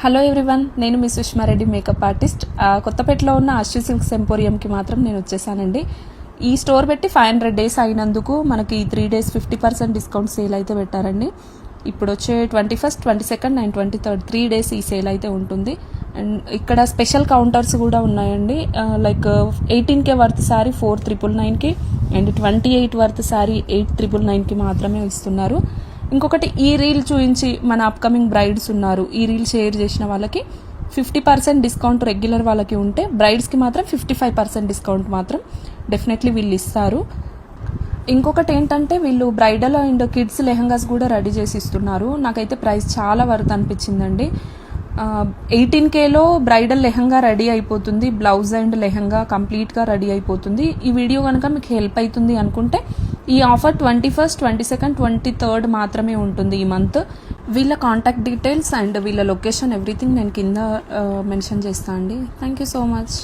Hello everyone, నేను మీ Sushmareddy makeup artist. కొత్తపేటలో ఉన్న అశ్వి సిల్క్స్ ఎంపోరియంకి మాత్రం నేను వచ్చేసానండి. ఈ స్టోర్ పెట్టి 500 డేస్ అయినందుకు మనకి 3 days 50% డిస్కౌంట్ సేల్ అయితే పెట్టారండి. ఇప్పుడు వచ్చే 21st, 22nd and 23rd 3 days ఈ సేల్ అయితే ఉంటుంది. అండ్ ఇక్కడ స్పెషల్ కౌంటర్స్ కూడా ఉన్నాయండి. లైక్ 18K వర్త్ శారీ 4,999కి అండ్ 28 వర్త్ శారీ 8,999కి మాత్రమే ఇస్తున్నారు. ఇంకొకటి, ఈ రీల్ చూపించి మన అప్కమింగ్ బ్రైడ్స్ ఉన్నారు, ఈ రీల్ షేర్ చేసిన వాళ్ళకి 50% డిస్కౌంట్ రెగ్యులర్ వాళ్ళకి ఉంటే, బ్రైడ్స్కి మాత్రం 55% డిస్కౌంట్ మాత్రం డెఫినెట్లీ వీళ్ళు ఇస్తారు. ఇంకొకటి ఏంటంటే, వీళ్ళు బ్రైడల్ అండ్ కిడ్స్ లెహంగాస్ కూడా రెడీ చేసి ఇస్తున్నారు. నాకైతే ప్రైస్ చాలా వర్త్ అనిపించిందండి. 18Kలో బ్రైడల్ లెహంగా రెడీ అయిపోతుంది, బ్లౌజ్ అండ్ లెహంగా కంప్లీట్గా రెడీ అయిపోతుంది. ఈ వీడియో కనుక మీకు హెల్ప్ అవుతుంది అనుకుంటే, ఈ ఆఫర్ 21st, 22nd, 23rd మాత్రమే ఉంటుంది ఈ మంత్. వీళ్ళ కాంటాక్ట్ డీటెయిల్స్ అండ్ వీళ్ళ లొకేషన్ ఎవ్రీథింగ్ నేను కింద మెన్షన్ చేస్తాను అండి. Thank you so much.